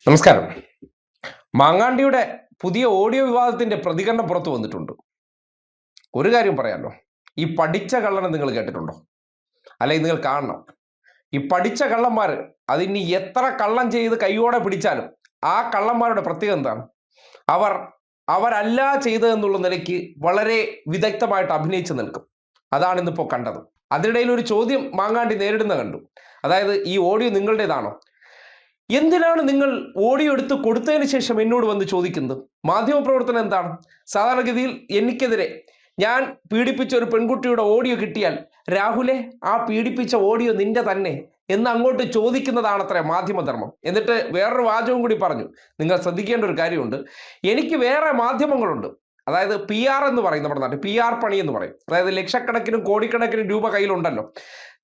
നമസ്കാരം. മാങ്ങാണ്ടിയുടെ പുതിയ ഓഡിയോ വിവാദത്തിന്റെ പ്രതികരണം പുറത്തു വന്നിട്ടുണ്ട്. ഒരു കാര്യം പറയാമല്ലോ, ഈ പഠിച്ച കള്ളനെ നിങ്ങൾ കേട്ടിട്ടുണ്ടോ? അല്ലെങ്കിൽ നിങ്ങൾ കാണണം. ഈ പഠിച്ച കള്ളന്മാർ അതിനി എത്ര കള്ളം ചെയ്ത് കൈയോടെ പിടിച്ചാലും ആ കള്ളന്മാരുടെ പ്രത്യേകത എന്താണ്? അവരല്ല ചെയ്തതെന്നുള്ള നിലയ്ക്ക് വളരെ വിദഗ്ധമായിട്ട് അഭിനയിച്ച് നിൽക്കും. അതാണ് ഇന്നിപ്പോൾ കണ്ടത്. അതിനിടയിൽ ഒരു ചോദ്യം മാങ്ങാണ്ടി നേരിടുന്ന കണ്ടു. അതായത്, ഈ ഓഡിയോ നിങ്ങളുടേതാണോ? എന്തിനാണ് നിങ്ങൾ ഓഡിയോ എടുത്ത് കൊടുത്തതിന് ശേഷം എന്നോട് വന്ന് ചോദിക്കുന്നത്? മാധ്യമപ്രവർത്തനം എന്താണ്? സാധാരണഗതിയിൽ എനിക്കെതിരെ ഞാൻ പീഡിപ്പിച്ച ഒരു പെൺകുട്ടിയുടെ ഓഡിയോ കിട്ടിയാൽ, രാഹുലെ, ആ പീഡിപ്പിച്ച ഓഡിയോ നിന്റെ തന്നെ എന്ന് അങ്ങോട്ട് ചോദിക്കുന്നതാണത്രേ മാധ്യമധർമ്മം. എന്നിട്ട് വേറൊരു വാചകവും കൂടി പറഞ്ഞു. നിങ്ങൾ ശ്രദ്ധിക്കേണ്ട ഒരു കാര്യമുണ്ട്. എനിക്ക് വേറെ മാധ്യമങ്ങളുണ്ട്. അതായത് PR എന്ന് പറയും, നമ്മുടെ നാട്ടിൽ PR പണി എന്ന് പറയും. അതായത് ലക്ഷക്കണക്കിനും കോടിക്കണക്കിനും രൂപ കയ്യിലുണ്ടല്ലോ.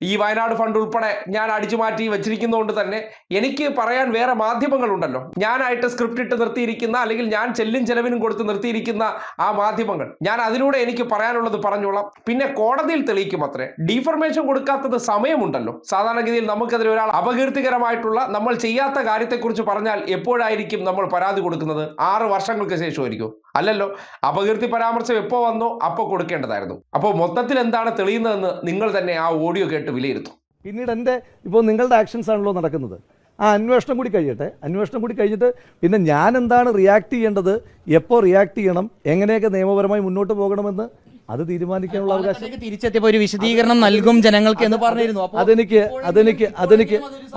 ഈ വയനാട് ഫണ്ട് ഉൾപ്പെടെ ഞാൻ അടിച്ചു മാറ്റി വെച്ചിരിക്കുന്നതുകൊണ്ട് തന്നെ എനിക്ക് പറയാൻ വേറെ മാധ്യമങ്ങളുണ്ടല്ലോ. ഞാനായിട്ട് സ്ക്രിപ്റ്റ് ഇട്ട് നിർത്തിയിരിക്കുന്ന, അല്ലെങ്കിൽ ഞാൻ ചെലവിനും കൊടുത്ത് നിർത്തിയിരിക്കുന്ന ആ മാധ്യമങ്ങൾ, ഞാൻ അതിലൂടെ എനിക്ക് പറയാനുള്ളത് പറഞ്ഞോളാം. പിന്നെ കോടതിയിൽ തെളിയിക്കും അത്രേ. ഡീഫർമേഷൻ കൊടുക്കാത്തത് സമയമുണ്ടല്ലോ. സാധാരണഗതിയിൽ നമുക്കെതിരെ ഒരാൾ അപകീർത്തികരമായിട്ടുള്ള, നമ്മൾ ചെയ്യാത്ത കാര്യത്തെക്കുറിച്ച് പറഞ്ഞാൽ എപ്പോഴായിരിക്കും നമ്മൾ പരാതി കൊടുക്കുന്നത്? 6 വർഷങ്ങൾക്ക് ശേഷമായിരിക്കും? അല്ലല്ലോ. അപകീർത്തി പരാമർശം എപ്പോൾ വന്നോ അപ്പോൾ കൊടുക്കേണ്ടതായിരുന്നു. അപ്പോൾ മൊത്തത്തിൽ എന്താണ് തെളിയുന്നതെന്ന് നിങ്ങൾ തന്നെ ആ ഓഡിയോ കേട്ട് വിലയിരുത്തും. പിന്നീട് ഇപ്പോൾ നിങ്ങളുടെ ആക്ഷൻസ് ആണല്ലോ നടക്കുന്നത്. ആ അന്വേഷണം കൂടി കഴിയട്ടെ. അന്വേഷണം കൂടി കഴിഞ്ഞിട്ട് പിന്നെ ഞാൻ എന്താണ് റിയാക്ട് ചെയ്യേണ്ടത്, എപ്പോൾ റിയാക്ട് ചെയ്യണം, എങ്ങനെയൊക്കെ നിയമപരമായി മുന്നോട്ട് പോകണമെന്ന് അത് തീരുമാനിക്കാനുള്ള അവകാശം. തിരിച്ചെത്തിയപ്പോൾ ഒരു വിശദീകരണം നൽകും ജനങ്ങൾക്ക് എന്ന് പറഞ്ഞിരുന്നു.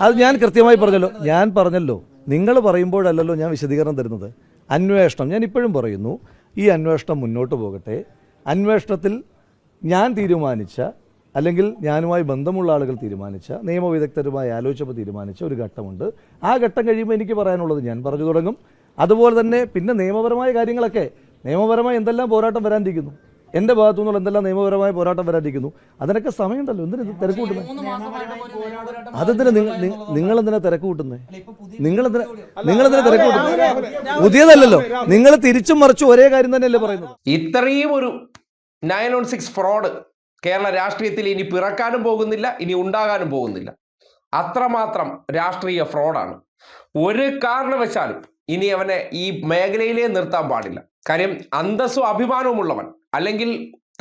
അത് ഞാൻ കൃത്യമായി പറഞ്ഞല്ലോ. നിങ്ങൾ പറയുമ്പോഴല്ലല്ലോ ഞാൻ വിശദീകരണം തരുന്നത്. അന്വേഷണം, ഞാൻ ഇപ്പോഴും പറയുന്നു, ഈ അന്വേഷണം മുന്നോട്ട് പോകട്ടെ. അന്വേഷണത്തിൽ ഞാൻ തീരുമാനിച്ച, അല്ലെങ്കിൽ ഞാനുമായി ബന്ധമുള്ള ആളുകൾ തീരുമാനിച്ച, നിയമവിദഗ്ധരുമായി ആലോചിച്ചപ്പോൾ തീരുമാനിച്ച ഒരു ഘട്ടമുണ്ട്. ആ ഘട്ടം കഴിയുമ്പോൾ എനിക്ക് പറയാനുള്ളത് ഞാൻ പറഞ്ഞു തുടങ്ങും. അതുപോലെ തന്നെ പിന്നെ നിയമപരമായ കാര്യങ്ങളൊക്കെ, നിയമപരമായി എന്തെല്ലാം പോരാട്ടം വരാനിരിക്കുന്നു, എൻ്റെ ഭാഗത്തു നിന്നുള്ള എന്തെല്ലാം നിയമപരമായ പോരാട്ടം വരാനിരിക്കുന്നു, അതിനൊക്കെ സമയമുണ്ടല്ലോ. എന്തിനാ തിരക്ക് കൂട്ടുന്നത്? അതെന്തിനാ നിങ്ങളെന്തിനാ തിരക്ക് കൂട്ടുന്നത്? നിങ്ങളെന്തിനാ തിരക്ക് കൂട്ടുന്നത്? പുതിയതല്ലല്ലോ. നിങ്ങൾ തിരിച്ചും മറിച്ചും ഒരേ കാര്യം തന്നെയല്ലേ പറയുന്നത്. ഇത്രയും ഒരു 916 ഫ്രോഡ് കേരള രാഷ്ട്രീയത്തിൽ ഇനി പിറക്കാനും പോകുന്നില്ല, ഇനി ഉണ്ടാകാനും പോകുന്നില്ല. അത്രമാത്രം രാഷ്ട്രീയ ഫ്രോഡാണ്. ഒരു കാരണവശാലും ഇനി അവനെ ഈ മേഖലയിലേ നിർത്താൻ പാടില്ല. കാര്യം അന്തസ്സും അഭിമാനവുമുള്ളവൻ, അല്ലെങ്കിൽ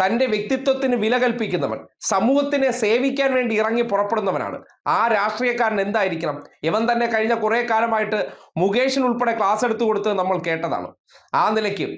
തൻ്റെ വ്യക്തിത്വത്തിന് വില കൽപ്പിക്കുന്നവൻ, സമൂഹത്തിനെ സേവിക്കാൻ വേണ്ടി ഇറങ്ങി പുറപ്പെടുന്നവനാണ്. ആ രാഷ്ട്രീയക്കാരൻ എന്തായിരിക്കണം? ഇവൻ തന്നെ കഴിഞ്ഞ കുറേ കാലമായിട്ട് മുകേഷിനുൾപ്പെടെ ക്ലാസ് എടുത്തു കൊടുത്തത് നമ്മൾ കേട്ടതാണ്. ആ നിലയ്ക്ക്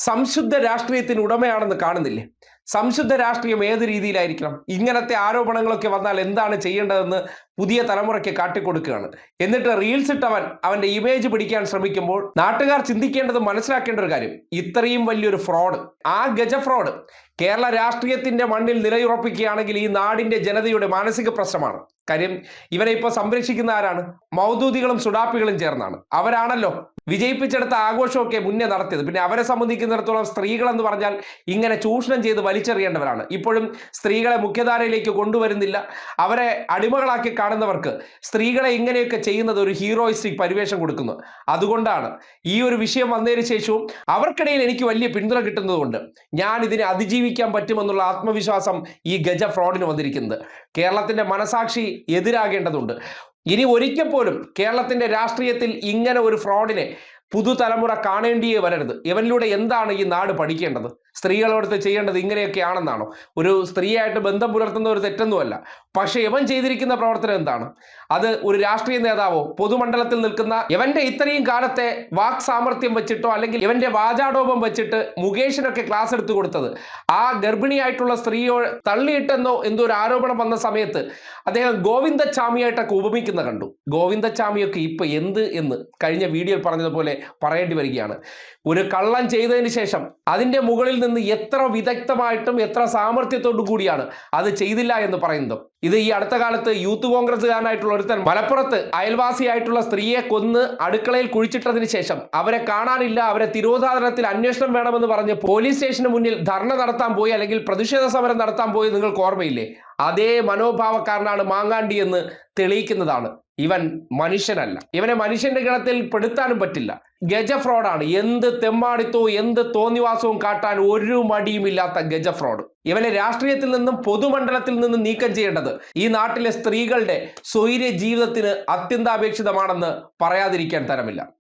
സംശുദ്ധ രാഷ്ട്രീയത്തിന് ഉടമയാണെന്ന് കാണുന്നില്ലേ? സംശുദ്ധ രാഷ്ട്രീയം ഏത് രീതിയിലായിരിക്കണം? ഇങ്ങനത്തെ ആരോപണങ്ങളൊക്കെ വന്നാൽ എന്താണ് ചെയ്യേണ്ടതെന്ന് പുതിയ തലമുറയ്ക്ക് കാട്ടിക്കൊടുക്കുകയാണ്. എന്നിട്ട് റീൽസ് ഇട്ടവൻ അവൻ്റെ ഇമേജ് പിടിക്കാൻ ശ്രമിക്കുമ്പോൾ നാട്ടുകാർ ചിന്തിക്കേണ്ടത്, മനസ്സിലാക്കേണ്ട ഒരു കാര്യം, ഇത്രയും വലിയൊരു ഫ്രോഡ്, ആ ഗജ ഫ്രോഡ് കേരള രാഷ്ട്രീയത്തിന്റെ മണ്ണിൽ നിലയുറപ്പിക്കുകയാണെങ്കിൽ ഈ നാടിന്റെ ജനതയുടെ മാനസിക പ്രശ്നമാണ്. കാര്യം ഇവരെ ഇപ്പോൾ സംരക്ഷിക്കുന്ന ആരാണ്? മൗദൂദികളും സുഡാപ്പികളും ചേർന്നാണ്. അവരാണല്ലോ വിജയിപ്പിച്ചെടുത്ത ആഘോഷമൊക്കെ മുന്നേ നടത്തിയത്. പിന്നെ അവരെ സംബന്ധിക്കുന്നിടത്തോളം സ്ത്രീകളെന്ന് പറഞ്ഞാൽ ഇങ്ങനെ ചൂഷണം ചെയ്ത് വലിച്ചെറിയേണ്ടവരാണ്. ഇപ്പോഴും സ്ത്രീകളെ മുഖ്യധാരയിലേക്ക് കൊണ്ടുവരുന്നില്ല. അവരെ അടിമകളാക്കി കാണുന്നവർക്ക് സ്ത്രീകളെ ഇങ്ങനെയൊക്കെ ചെയ്യുന്നത് ഒരു ഹീറോയിസ്റ്റിക് പരിവേഷം കൊടുക്കുന്നു. അതുകൊണ്ടാണ് ഈ ഒരു വിഷയം വന്നതിന് ശേഷവും അവർക്കിടയിൽ എനിക്ക് വലിയ പിന്തുണ കിട്ടുന്നതുകൊണ്ട് ഞാൻ ഇതിനെ അതിജീവിക്കാൻ പറ്റുമെന്നുള്ള ആത്മവിശ്വാസം ഈ ഗജ ഫ്രോഡിന് വന്നിരിക്കുന്നത്. കേരളത്തിന്റെ മനസാക്ഷി എതിരാകേണ്ടതുണ്ട്. ഇനി ഒരിക്കൽ പോലും കേരളത്തിന്റെ രാഷ്ട്രീയത്തിൽ ഇങ്ങനെ ഒരു ഫ്രോഡിനെ പുതുതലമുറ കാണേണ്ടിയേ വരരുത്. ഇവനിലൂടെ എന്താണ് ഈ നാട് പഠിക്കേണ്ടത്? സ്ത്രീകളോടത്ത് ചെയ്യേണ്ടത് ഇങ്ങനെയൊക്കെയാണെന്നാണോ? ഒരു സ്ത്രീയായിട്ട് ബന്ധം പുലർത്തുന്ന ഒരു തെറ്റൊന്നുമല്ല. പക്ഷെ ഇവൻ ചെയ്തിരിക്കുന്ന പ്രവർത്തനം എന്താണ്? അത് ഒരു രാഷ്ട്രീയ നേതാവോ പൊതുമണ്ഡലത്തിൽ നിൽക്കുന്ന ഇവന്റെ ഇത്രയും കാലത്തെ വാക് സാമർത്ഥ്യം വെച്ചിട്ടോ, അല്ലെങ്കിൽ ഇവന്റെ വാചാടോപം വെച്ചിട്ട് മുകേഷിനൊക്കെ ക്ലാസ് എടുത്തു കൊടുത്തത്, ആ ഗർഭിണിയായിട്ടുള്ള സ്ത്രീയോ തള്ളിയിട്ടെന്നോ എന്തോ ഒരു ആരോപണം വന്ന സമയത്ത് അദ്ദേഹം ഗോവിന്ദച്ചാമിയായിട്ടൊക്കെ ഉപമിക്കുന്ന കണ്ടു. ഗോവിന്ദച്ചാമിയൊക്കെ ഇപ്പൊ എന്ത് എന്ന് കഴിഞ്ഞ വീഡിയോയിൽ പറഞ്ഞതുപോലെ പറയേണ്ടി വരികയാണ്. ഒരു കള്ളം ചെയ്തതിന് ശേഷം അതിൻ്റെ മുകളിൽ നിന്ന് എത്ര വിദഗ്ധമായിട്ടും എത്ര സാമർത്ഥ്യത്തോടു കൂടിയാണ് അത് ചെയ്തില്ല എന്ന് പറയുന്നത്. ഇത് ഈ അടുത്ത കാലത്ത് യൂത്ത് കോൺഗ്രസ്സുകാരനായിട്ടുള്ള ഒരുത്തൻ മലപ്പുറത്ത് അയൽവാസിയായിട്ടുള്ള സ്ത്രീയെ കൊന്ന് അടുക്കളയിൽ കുഴിച്ചിട്ടതിന് ശേഷം അവരെ കാണാനില്ല, അവരെ തിരോധാനത്തിൽ അന്വേഷണം വേണമെന്ന് പറഞ്ഞ് പോലീസ് സ്റ്റേഷന് മുന്നിൽ ധർണ നടത്താൻ പോയി, അല്ലെങ്കിൽ പ്രതിഷേധ സമരം നടത്താൻ പോയി. നിങ്ങൾക്ക് ഓർമ്മയില്ലേ? അതേ മനോഭാവക്കാരനാണ് മാങ്ങാണ്ടി എന്ന് തെളിയിക്കുന്നതാണ് ഇവൻ മനുഷ്യനല്ല. ഇവനെ മനുഷ്യന്റെ ഗണത്തിൽ പെടുത്താനും പറ്റില്ല. ഗജ ഫ്രോഡാണ്. എന്ത് തെമ്മാടിത്തവും എന്ത് തോന്നിവാസവും കാട്ടാൻ ഒരു മടിയുമില്ലാത്ത ഗജ ഫ്രോഡ്. ഇവനെ രാഷ്ട്രീയത്തിൽ നിന്നും പൊതുമണ്ഡലത്തിൽ നിന്നും നീക്കം ചെയ്യേണ്ടത് ഈ നാട്ടിലെ സ്ത്രീകളുടെ സ്വൈര്യ ജീവിതത്തിന് അത്യന്താപേക്ഷിതമാണെന്ന് പറയാതിരിക്കാൻ തരമില്ല.